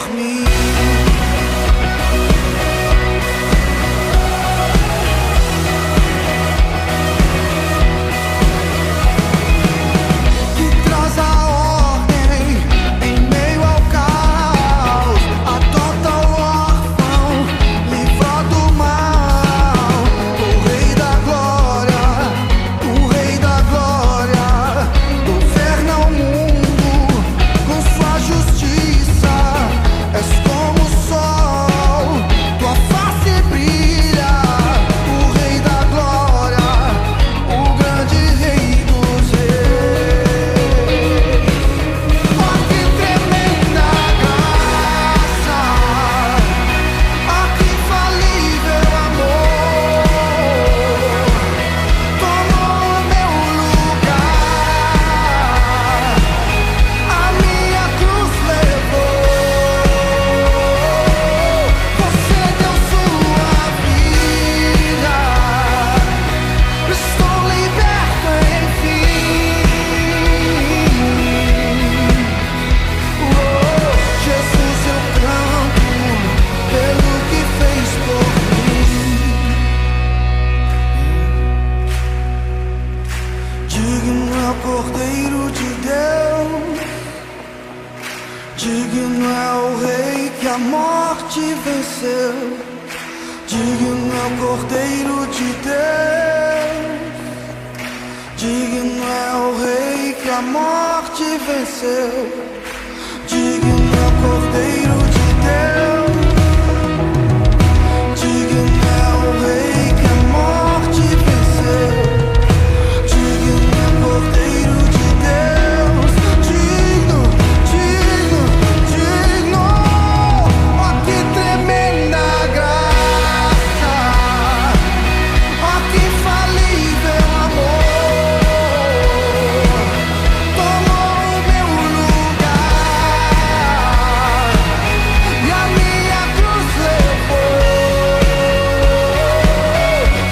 por mim. Digno é o Rei que a morte venceu. Digno é o Cordeiro de Deus. Digno é o Rei que a morte venceu. Digno é o Cordeiro de Deus. Digno é o Rei que a morte venceu. Digno é o Cordeiro de Deus. Digno, digno, digno. Oh, que tremenda graça. Oh, que infalível amor. Tomou o meu lugar e a minha cruz levou.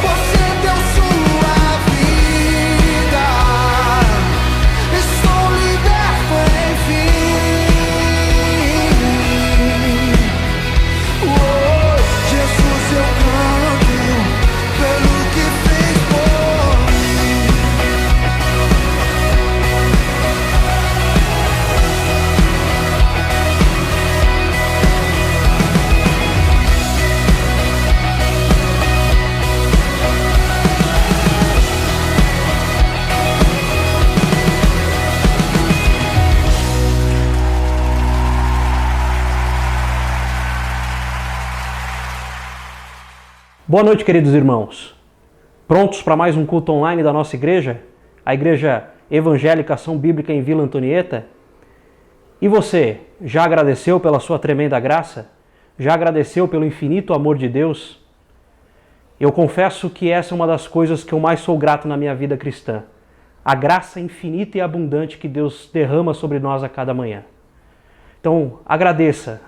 Você deu sua vida. Estou liberto, enfim. Oh, Jesus, eu canto pelo que fez por mim. Boa noite, queridos irmãos. Prontos para mais um culto online da nossa igreja? A Igreja Evangélica Ação Bíblica em Vila Antonieta? E você, já agradeceu pela sua tremenda graça? Já agradeceu pelo infinito amor de Deus? Eu confesso que essa é uma das coisas que eu mais sou grato na minha vida cristã. A graça infinita e abundante que Deus derrama sobre nós a cada manhã. Então, agradeça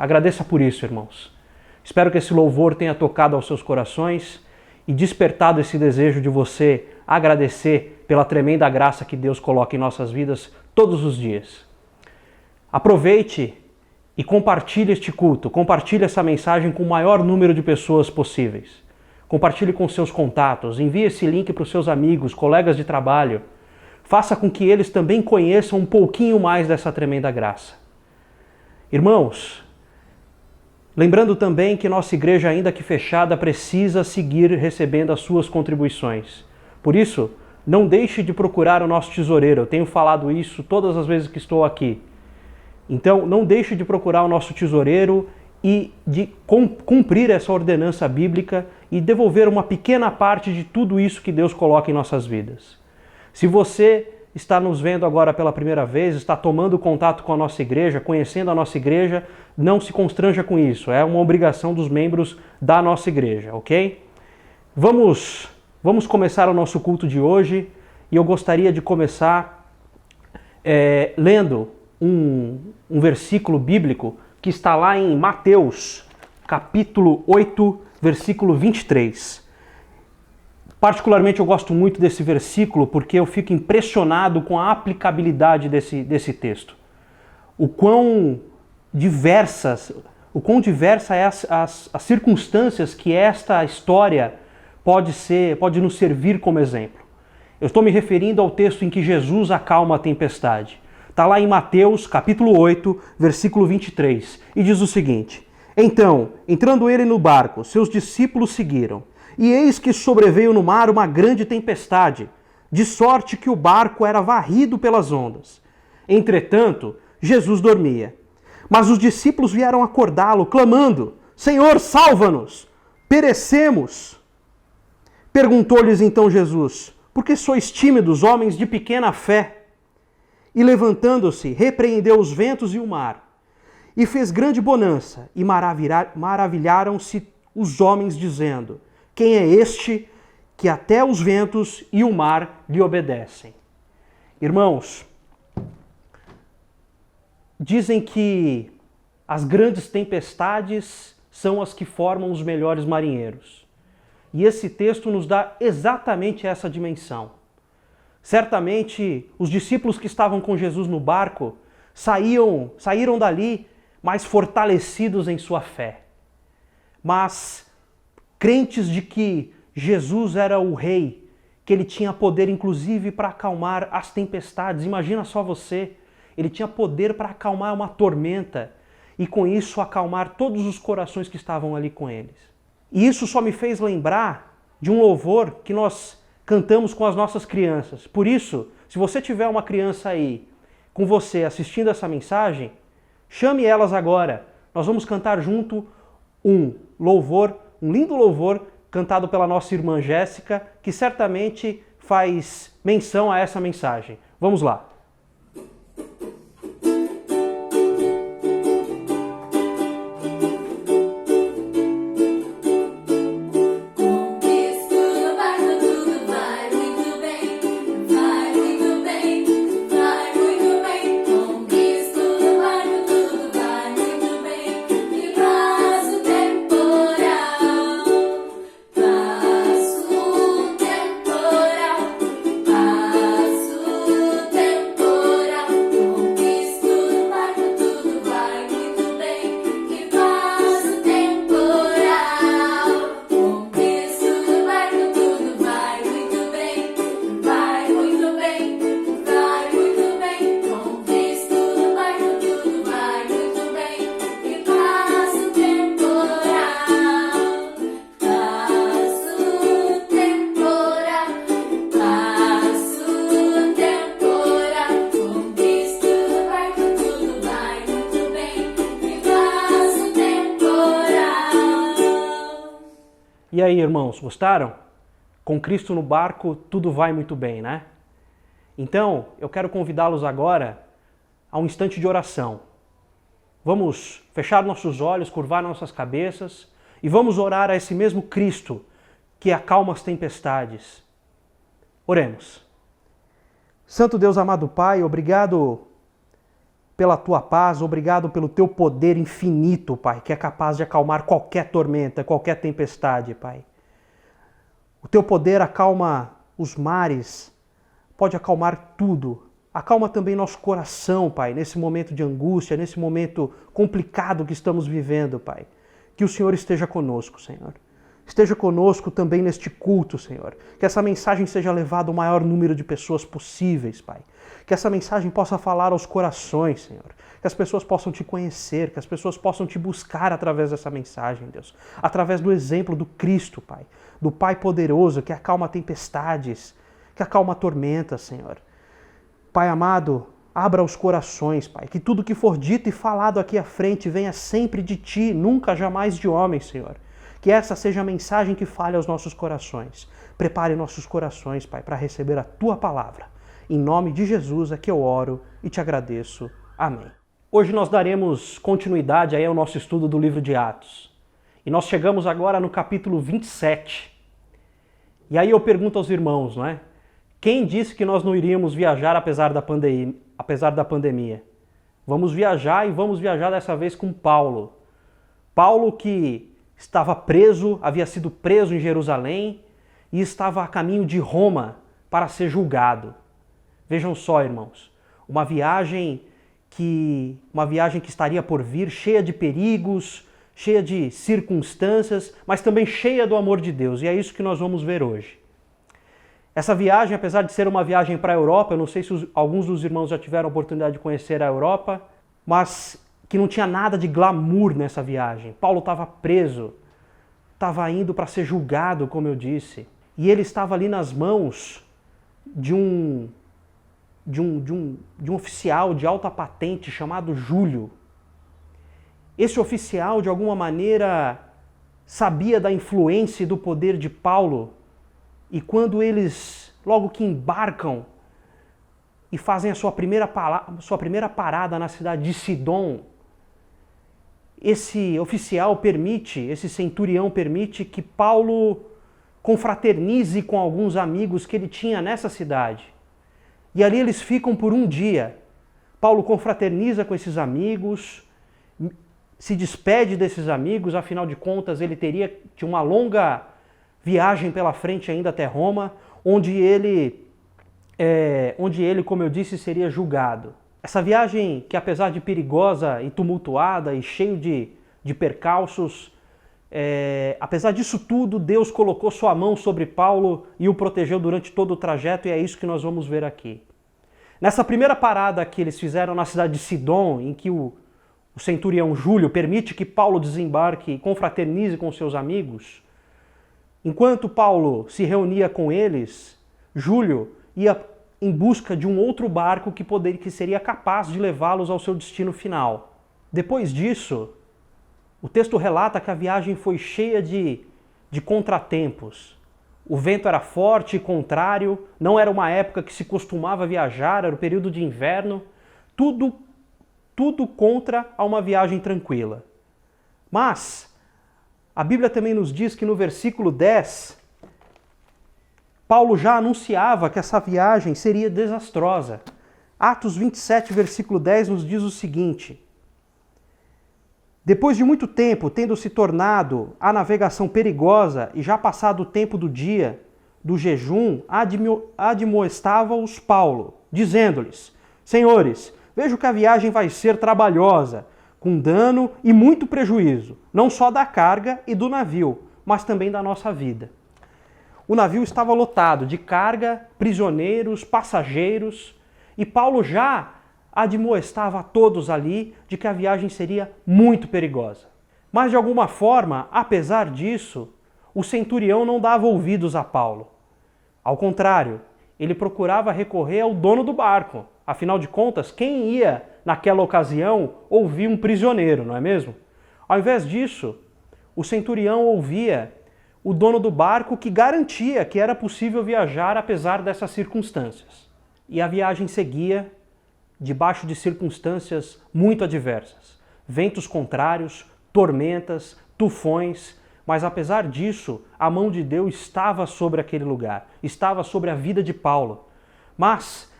por isso, irmãos. Espero que esse louvor tenha tocado aos seus corações e despertado esse desejo de você agradecer pela tremenda graça que Deus coloca em nossas vidas todos os dias. Aproveite e compartilhe este culto, compartilhe essa mensagem com o maior número de pessoas possíveis. Compartilhe com seus contatos, envie esse link para os seus amigos, colegas de trabalho. Faça com que eles também conheçam um pouquinho mais dessa tremenda graça. Irmãos, lembrando também que nossa igreja, ainda que fechada, precisa seguir recebendo as suas contribuições. Por isso, não deixe de procurar o nosso tesoureiro. Eu tenho falado isso todas as vezes que estou aqui. Então, não deixe de procurar o nosso tesoureiro e de cumprir essa ordenança bíblica e devolver uma pequena parte de tudo isso que Deus coloca em nossas vidas. Se você está nos vendo agora pela primeira vez, está tomando contato com a nossa igreja, conhecendo a nossa igreja, não se constranja com isso. É uma obrigação dos membros da nossa igreja, ok? Vamos começar o nosso culto de hoje e eu gostaria de começar lendo um versículo bíblico que está lá em Mateus, capítulo 8, versículo 23. Particularmente eu gosto muito desse versículo porque eu fico impressionado com a aplicabilidade desse texto. O quão diversas o quão diversa é as circunstâncias que esta história pode nos servir como exemplo. Eu estou me referindo ao texto em que Jesus acalma a tempestade. Está lá em Mateus, capítulo 8, versículo 23, e diz o seguinte: Então, entrando ele no barco, seus discípulos seguiram, e eis que sobreveio no mar uma grande tempestade, de sorte que o barco era varrido pelas ondas. Entretanto, Jesus dormia. Mas os discípulos vieram acordá-lo, clamando: Senhor, salva-nos! Perecemos! Perguntou-lhes então Jesus: Por que sois tímidos, homens de pequena fé? E levantando-se, repreendeu os ventos e o mar. E fez grande bonança, e maravilharam-se os homens, dizendo: Quem é este que até os ventos e o mar lhe obedecem? Irmãos, dizem que as grandes tempestades são as que formam os melhores marinheiros. E esse texto nos dá exatamente essa dimensão. Certamente, os discípulos que estavam com Jesus no barco saíram dali mais fortalecidos em sua fé. Mas crentes de que Jesus era o rei, que ele tinha poder inclusive para acalmar as tempestades. Imagina só você, ele tinha poder para acalmar uma tormenta e com isso acalmar todos os corações que estavam ali com eles. E isso só me fez lembrar de um louvor que nós cantamos com as nossas crianças. Por isso, se você tiver uma criança aí com você assistindo essa mensagem, chame elas agora. Nós vamos cantar junto um louvor, um lindo louvor, cantado pela nossa irmã Jéssica, que certamente faz menção a essa mensagem. Vamos lá. E aí, irmãos, gostaram? Com Cristo no barco, tudo vai muito bem, né? Então, eu quero convidá-los agora a um instante de oração. Vamos fechar nossos olhos, curvar nossas cabeças e vamos orar a esse mesmo Cristo que acalma as tempestades. Oremos. Santo Deus, amado Pai, obrigado pela Tua paz, obrigado pelo Teu poder infinito, Pai, que é capaz de acalmar qualquer tormenta, qualquer tempestade, Pai. O Teu poder acalma os mares, pode acalmar tudo. Acalma também nosso coração, Pai, nesse momento de angústia, nesse momento complicado que estamos vivendo, Pai. Que o Senhor esteja conosco, Senhor. Esteja conosco também neste culto, Senhor. Que essa mensagem seja levada ao maior número de pessoas possíveis, Pai. Que essa mensagem possa falar aos corações, Senhor. Que as pessoas possam Te conhecer, que as pessoas possam Te buscar através dessa mensagem, Deus. Através do exemplo do Cristo, Pai. Do Pai poderoso que acalma tempestades, que acalma tormentas, Senhor. Pai amado, abra os corações, Pai. Que tudo que for dito e falado aqui à frente venha sempre de Ti, nunca jamais de homem, Senhor. Que essa seja a mensagem que fale aos nossos corações. Prepare nossos corações, Pai, para receber a Tua palavra. Em nome de Jesus é que eu oro e Te agradeço. Amém. Hoje nós daremos continuidade aí ao nosso estudo do livro de Atos. E nós chegamos agora no capítulo 27. E aí eu pergunto aos irmãos, não é? Quem disse que nós não iríamos viajar apesar da pandemia? Vamos viajar e vamos viajar dessa vez com Paulo. Paulo que estava preso, havia sido preso em Jerusalém e estava a caminho de Roma para ser julgado. Vejam só, irmãos, uma viagem que estaria por vir, cheia de perigos, cheia de circunstâncias, mas também cheia do amor de Deus, e é isso que nós vamos ver hoje. Essa viagem, apesar de ser uma viagem para a Europa, eu não sei se alguns dos irmãos já tiveram a oportunidade de conhecer a Europa, mas que não tinha nada de glamour nessa viagem. Paulo estava preso, estava indo para ser julgado, como eu disse, e ele estava ali nas mãos de um oficial de alta patente chamado Júlio. Esse oficial, de alguma maneira, sabia da influência e do poder de Paulo, e quando eles, logo que embarcam e fazem a sua primeira parada na cidade de Sidom, esse oficial permite, esse centurião permite que Paulo confraternize com alguns amigos que ele tinha nessa cidade. E ali eles ficam por um dia. Paulo confraterniza com esses amigos, se despede desses amigos, afinal de contas ele tinha uma longa viagem pela frente ainda até Roma, onde ele, como eu disse, seria julgado. Essa viagem, que apesar de perigosa e tumultuada e cheio de percalços, apesar disso tudo, Deus colocou sua mão sobre Paulo e o protegeu durante todo o trajeto, e é isso que nós vamos ver aqui. Nessa primeira parada que eles fizeram na cidade de Sidom, em que o centurião Júlio permite que Paulo desembarque e confraternize com seus amigos, enquanto Paulo se reunia com eles, Júlio ia em busca de um outro barco que seria capaz de levá-los ao seu destino final. Depois disso, o texto relata que a viagem foi cheia de contratempos. O vento era forte e contrário, não era uma época que se costumava viajar, era o período de inverno, tudo contra a uma viagem tranquila. Mas a Bíblia também nos diz que no versículo 10, Paulo já anunciava que essa viagem seria desastrosa. Atos 27, versículo 10 nos diz o seguinte: depois de muito tempo, tendo se tornado a navegação perigosa e já passado o tempo do dia, do jejum, admoestava-os Paulo, dizendo-lhes: Senhores, vejo que a viagem vai ser trabalhosa, com dano e muito prejuízo, não só da carga e do navio, mas também da nossa vida. O navio estava lotado de carga, prisioneiros, passageiros, e Paulo já admoestava a todos ali de que a viagem seria muito perigosa. Mas de alguma forma, apesar disso, o centurião não dava ouvidos a Paulo. Ao contrário, ele procurava recorrer ao dono do barco. Afinal de contas, quem ia, naquela ocasião, ouvir um prisioneiro, não é mesmo? Ao invés disso, o centurião ouvia o dono do barco, que garantia que era possível viajar apesar dessas circunstâncias. E a viagem seguia debaixo de circunstâncias muito adversas. Ventos contrários, tormentas, tufões, mas apesar disso, a mão de Deus estava sobre aquele lugar, estava sobre a vida de Paulo. Mas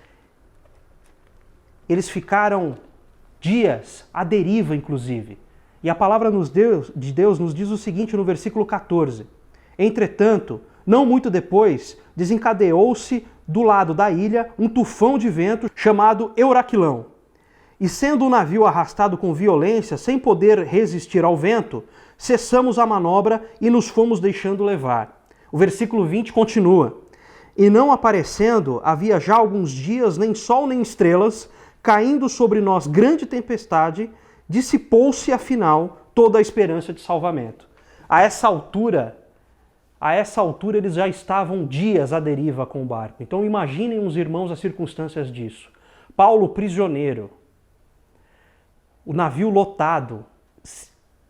eles ficaram dias à deriva, inclusive. E a palavra de Deus nos diz o seguinte no versículo 14: Entretanto, não muito depois, desencadeou-se do lado da ilha um tufão de vento chamado Euraquilão. E sendo o navio arrastado com violência, sem poder resistir ao vento, cessamos a manobra e nos fomos deixando levar. O versículo 20 continua: E não aparecendo, havia já alguns dias nem sol nem estrelas, caindo sobre nós grande tempestade, dissipou-se afinal toda a esperança de salvamento. A essa altura eles já estavam dias à deriva com o barco. Então imaginem os irmãos as circunstâncias disso. Paulo prisioneiro, o navio lotado,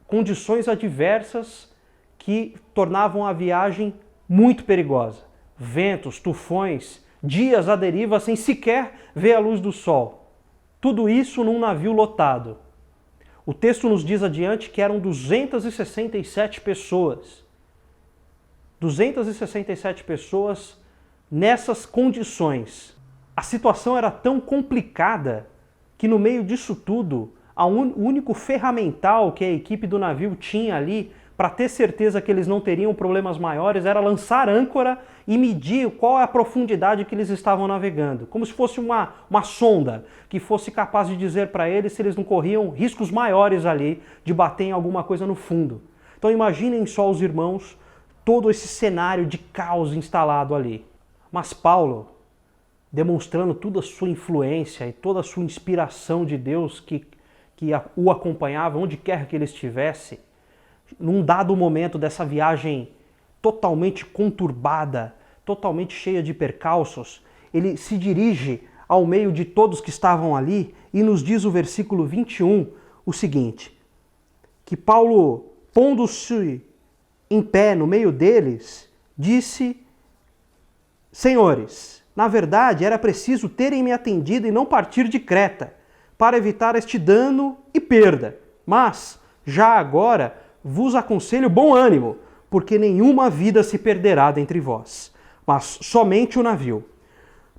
condições adversas que tornavam a viagem muito perigosa. Ventos, tufões, dias à deriva sem sequer ver a luz do sol. Tudo isso num navio lotado. O texto nos diz adiante que eram 267 pessoas. 267 pessoas nessas condições. A situação era tão complicada que no meio disso tudo, o único ferramental que a equipe do navio tinha ali para ter certeza que eles não teriam problemas maiores, era lançar âncora e medir qual é a profundidade que eles estavam navegando. Como se fosse uma sonda que fosse capaz de dizer para eles se eles não corriam riscos maiores ali de bater em alguma coisa no fundo. Então imaginem só os irmãos, todo esse cenário de caos instalado ali. Mas Paulo, demonstrando toda a sua influência e toda a sua inspiração de Deus que o acompanhava onde quer que ele estivesse, num dado momento dessa viagem totalmente conturbada, totalmente cheia de percalços, ele se dirige ao meio de todos que estavam ali e nos diz o versículo 21 o seguinte, que Paulo, pondo-se em pé no meio deles, disse: Senhores, na verdade era preciso terem me atendido e não partir de Creta, para evitar este dano e perda. Mas, já agora, vos aconselho bom ânimo, porque nenhuma vida se perderá dentre vós, mas somente o navio.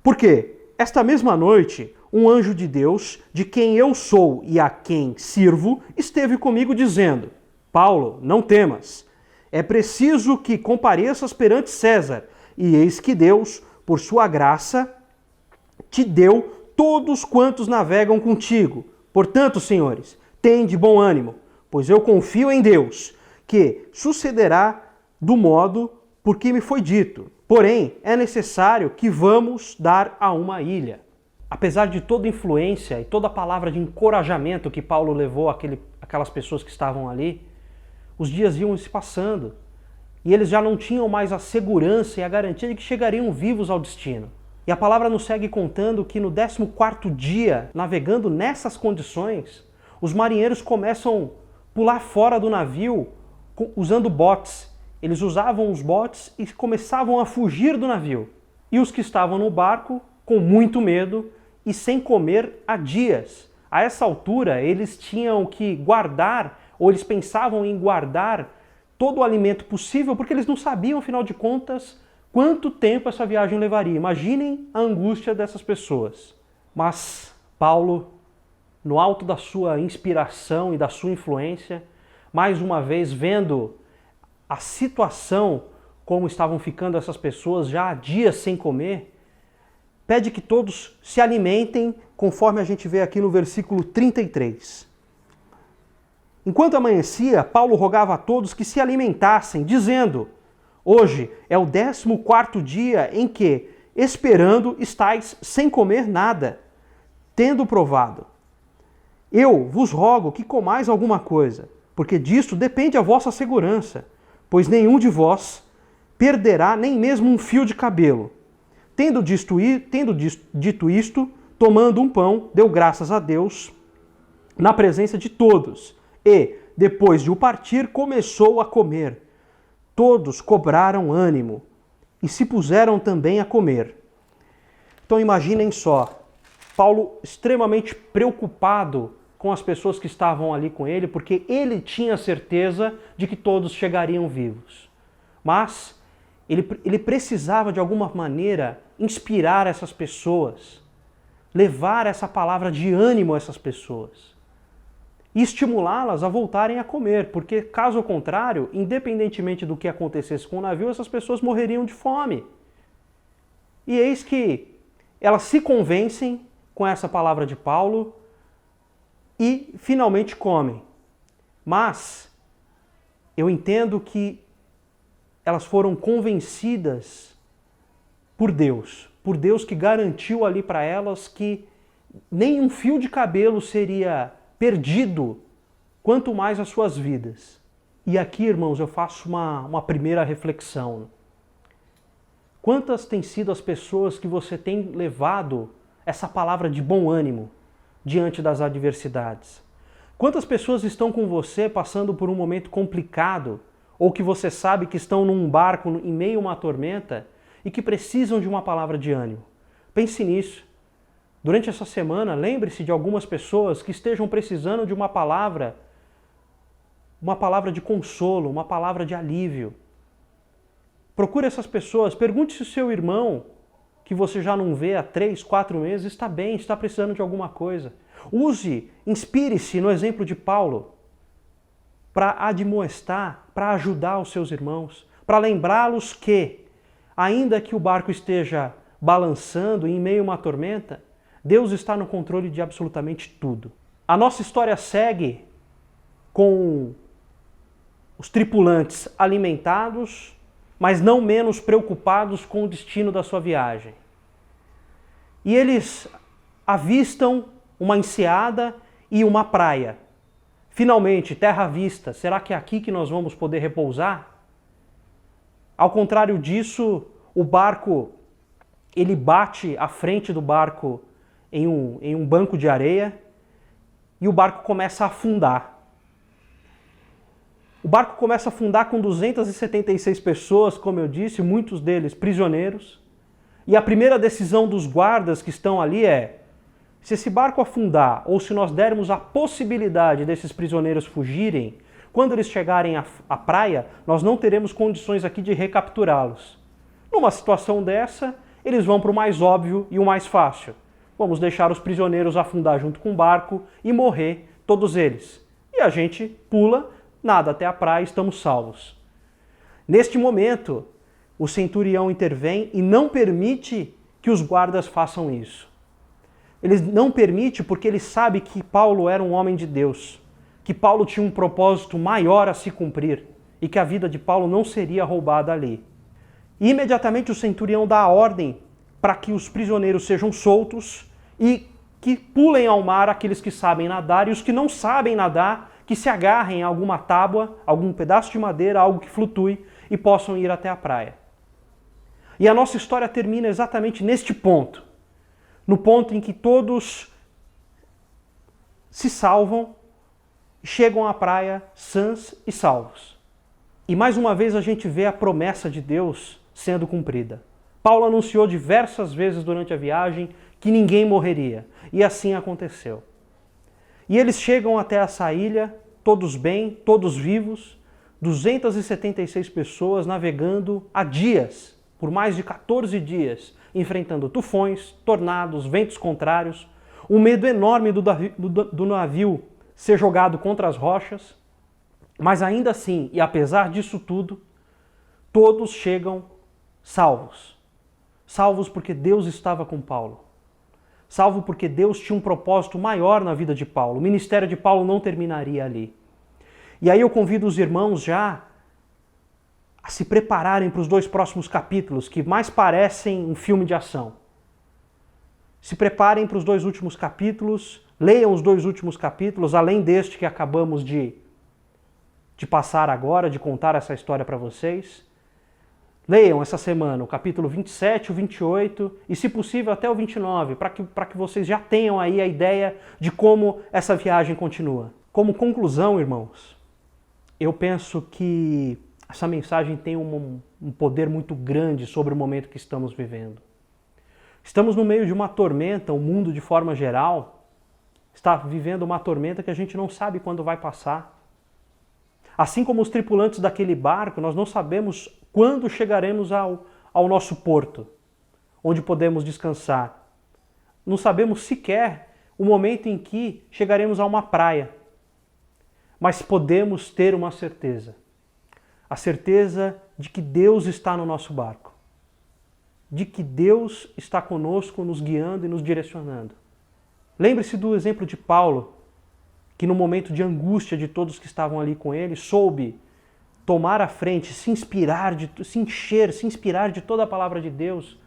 Porque, esta mesma noite, um anjo de Deus, de quem eu sou e a quem sirvo, esteve comigo dizendo: Paulo, não temas. É preciso que compareças perante César, e eis que Deus, por sua graça, te deu todos quantos navegam contigo. Portanto, senhores, tende bom ânimo, pois eu confio em Deus, que sucederá do modo por que me foi dito. Porém, é necessário que vamos dar a uma ilha. Apesar de toda influência e toda a palavra de encorajamento que Paulo levou àquelas pessoas que estavam ali, os dias iam se passando e eles já não tinham mais a segurança e a garantia de que chegariam vivos ao destino. E a palavra nos segue contando que no 14º dia, navegando nessas condições, os marinheiros começam a pular fora do navio usando botes. Eles usavam os botes e começavam a fugir do navio. E os que estavam no barco, com muito medo e sem comer há dias. A essa altura, eles tinham que guardar, ou eles pensavam em guardar todo o alimento possível, porque eles não sabiam, afinal de contas, quanto tempo essa viagem levaria. Imaginem a angústia dessas pessoas. Mas Paulo, no alto da sua inspiração e da sua influência, mais uma vez vendo a situação como estavam ficando essas pessoas já há dias sem comer, pede que todos se alimentem, conforme a gente vê aqui no versículo 33. Enquanto amanhecia, Paulo rogava a todos que se alimentassem, dizendo: Hoje é o 14º dia em que, esperando, estáis sem comer nada, tendo provado. Eu vos rogo que comais alguma coisa, porque disto depende a vossa segurança, pois nenhum de vós perderá nem mesmo um fio de cabelo. Tendo dito isto, tomando um pão, deu graças a Deus na presença de todos, e, depois de o partir, começou a comer. Todos cobraram ânimo e se puseram também a comer. Então imaginem só, Paulo extremamente preocupado com as pessoas que estavam ali com ele, porque ele tinha certeza de que todos chegariam vivos. Mas ele precisava de alguma maneira inspirar essas pessoas, levar essa palavra de ânimo a essas pessoas e estimulá-las a voltarem a comer, porque caso contrário, independentemente do que acontecesse com o navio, essas pessoas morreriam de fome. E eis que elas se convencem com essa palavra de Paulo e finalmente comem. Mas eu entendo que elas foram convencidas por Deus que garantiu ali para elas que nem um fio de cabelo seria perdido, quanto mais as suas vidas. E aqui, irmãos, eu faço uma primeira reflexão. Quantas têm sido as pessoas que você tem levado essa palavra de bom ânimo diante das adversidades? Quantas pessoas estão com você passando por um momento complicado, ou que você sabe que estão num barco em meio a uma tormenta e que precisam de uma palavra de ânimo? Pense nisso. Durante essa semana, lembre-se de algumas pessoas que estejam precisando de uma palavra de consolo, uma palavra de alívio. Procure essas pessoas, pergunte se o seu irmão, que você já não vê há 3, 4 meses, está bem, está precisando de alguma coisa. Inspire-se no exemplo de Paulo. para admoestar, para ajudar os seus irmãos, para lembrá-los que, ainda que o barco esteja balançando em meio a uma tormenta, Deus está no controle de absolutamente tudo. A nossa história segue com os tripulantes alimentados, mas não menos preocupados com o destino da sua viagem. E eles avistam uma enseada e uma praia. Finalmente, terra à vista, será que é aqui que nós vamos poder repousar? Ao contrário disso, o barco, ele bate à frente do barco em um banco de areia e o barco começa a afundar. O barco começa a afundar com 276 pessoas, como eu disse, muitos deles prisioneiros. E a primeira decisão dos guardas que estão ali é: se esse barco afundar ou se nós dermos a possibilidade desses prisioneiros fugirem, quando eles chegarem à praia, nós não teremos condições aqui de recapturá-los. Numa situação dessa, eles vão para o mais óbvio e o mais fácil. Vamos deixar os prisioneiros afundar junto com o barco e morrer todos eles. E a gente pula, nada até a praia e estamos salvos. Neste momento, o centurião intervém e não permite que os guardas façam isso. Ele não permite porque ele sabe que Paulo era um homem de Deus, que Paulo tinha um propósito maior a se cumprir e que a vida de Paulo não seria roubada ali. E imediatamente o centurião dá a ordem para que os prisioneiros sejam soltos e que pulem ao mar aqueles que sabem nadar e os que não sabem nadar, que se agarrem a alguma tábua, algum pedaço de madeira, algo que flutue e possam ir até a praia. E a nossa história termina exatamente neste ponto. No ponto em que todos se salvam, chegam à praia sãs e salvos. E mais uma vez a gente vê a promessa de Deus sendo cumprida. Paulo anunciou diversas vezes durante a viagem que ninguém morreria. E assim aconteceu. E eles chegam até essa ilha, todos bem, todos vivos, 276 pessoas navegando há dias, por mais de 14 dias, enfrentando tufões, tornados, ventos contrários, um medo enorme do navio ser jogado contra as rochas, mas ainda assim, e apesar disso tudo, todos chegam salvos. Salvos porque Deus estava com Paulo. Salvo porque Deus tinha um propósito maior na vida de Paulo. O ministério de Paulo não terminaria ali. E aí eu convido os irmãos já a se prepararem para os 2 próximos capítulos, que mais parecem um filme de ação. Se preparem para os 2 últimos capítulos, leiam os 2 últimos capítulos, além deste que acabamos de passar agora, de contar essa história para vocês. Leiam essa semana o capítulo 27, o 28 e, se possível, até o 29, para que vocês já tenham aí a ideia de como essa viagem continua. Como conclusão, irmãos, eu penso que essa mensagem tem um poder muito grande sobre o momento que estamos vivendo. Estamos no meio de uma tormenta, o mundo de forma geral está vivendo uma tormenta que a gente não sabe quando vai passar. Assim como os tripulantes daquele barco, nós não sabemos quando chegaremos ao nosso porto, onde podemos descansar. Não sabemos sequer o momento em que chegaremos a uma praia. Mas podemos ter uma certeza. A certeza de que Deus está no nosso barco. De que Deus está conosco, nos guiando e nos direcionando. Lembre-se do exemplo de Paulo, que no momento de angústia de todos que estavam ali com ele, soube tomar a frente, se inspirar de toda a palavra de Deus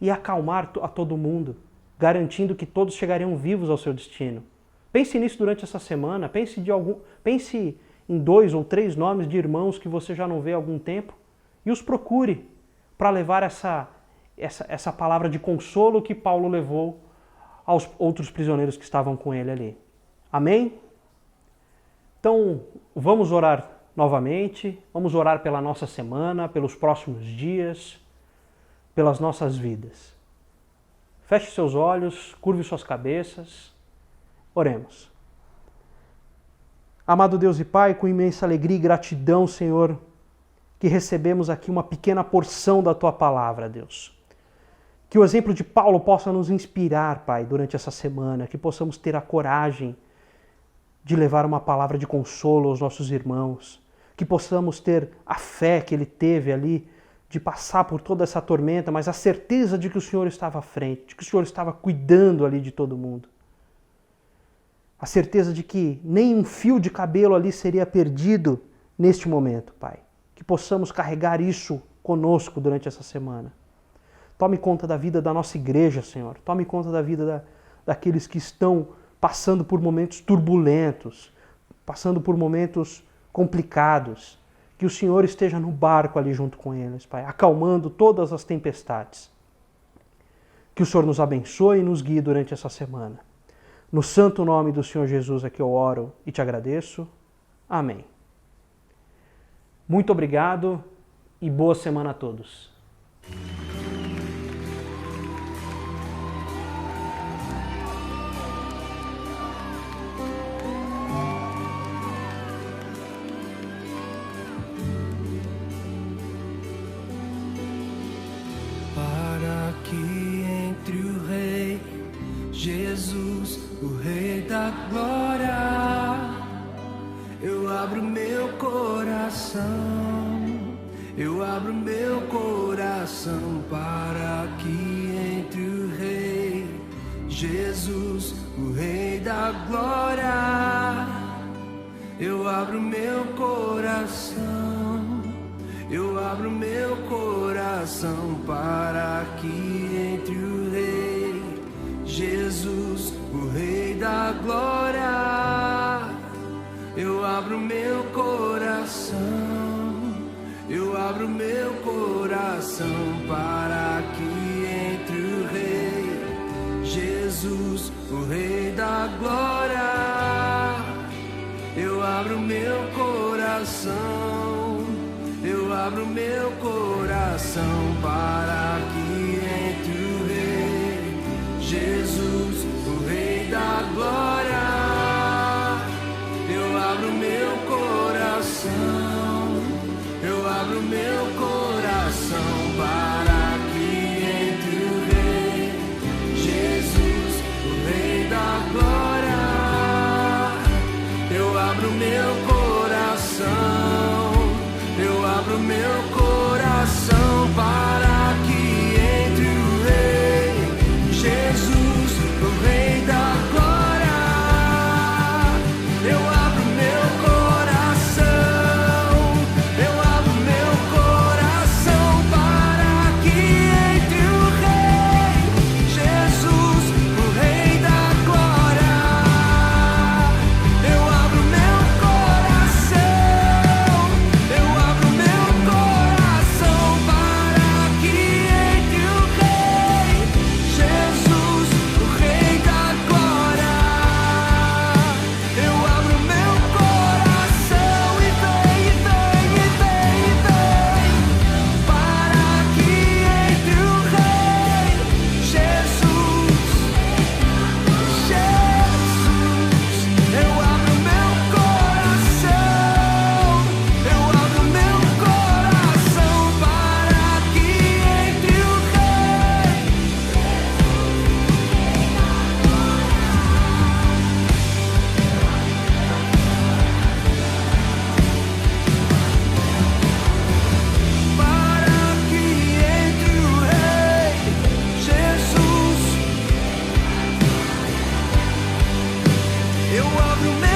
e acalmar a todo mundo, garantindo que todos chegariam vivos ao seu destino. Pense nisso durante essa semana, pense em 2 ou 3 nomes de irmãos que você já não vê há algum tempo e os procure para levar essa palavra de consolo que Paulo levou aos outros prisioneiros que estavam com ele ali. Amém? Então, vamos orar novamente, vamos orar pela nossa semana, pelos próximos dias, pelas nossas vidas. Feche seus olhos, curve suas cabeças, oremos. Amado Deus e Pai, com imensa alegria e gratidão, Senhor, que recebemos aqui uma pequena porção da Tua palavra, Deus. Que o exemplo de Paulo possa nos inspirar, Pai, durante essa semana, que possamos ter a coragem de levar uma palavra de consolo aos nossos irmãos, que possamos ter a fé que ele teve ali, de passar por toda essa tormenta, mas a certeza de que o Senhor estava à frente, de que o Senhor estava cuidando ali de todo mundo. A certeza de que nem um fio de cabelo ali seria perdido neste momento, Pai. Que possamos carregar isso conosco durante essa semana. Tome conta da vida da nossa igreja, Senhor. Tome conta da vida daqueles que estão passando por momentos turbulentos, passando por momentos complicados. Que o Senhor esteja no barco ali junto com eles, Pai, acalmando todas as tempestades. Que o Senhor nos abençoe e nos guie durante essa semana. No santo nome do Senhor Jesus é que eu oro e te agradeço. Amém. Muito obrigado e boa semana a todos. Para que entre o Rei Jesus, o Rei da Glória, eu abro meu coração, eu abro meu coração para que entre o Rei Jesus, o Rei da Glória, eu abro meu coração, eu abro meu coração para que entre o Rei Jesus, o Rei da Glória, eu abro meu coração, eu abro meu coração para que entre o Rei Jesus, o Rei da Glória, eu abro meu coração, eu abro meu coração para que entre o Rei Jesus, o Rei da Glória, eu abro meu coração, eu abro meu coração para que entre o Rei Jesus, o Rei da Glória, eu abro meu coração, eu abro meu coração para que entre o Rei Jesus, o Rei da Glória, eu abro meu coração, eu abro meu coração para que entre o Rei Jesus, o Rei da Glória, eu abro meu coração, eu abro meu coração para que entre o Rei Jesus, o Rei da Glória, eu abro meu coração e vem, para que entre o Rei Jesus, eu abro meu coração, eu abro meu coração para que entre o Rei para que entre o Rei Jesus, eu abro meu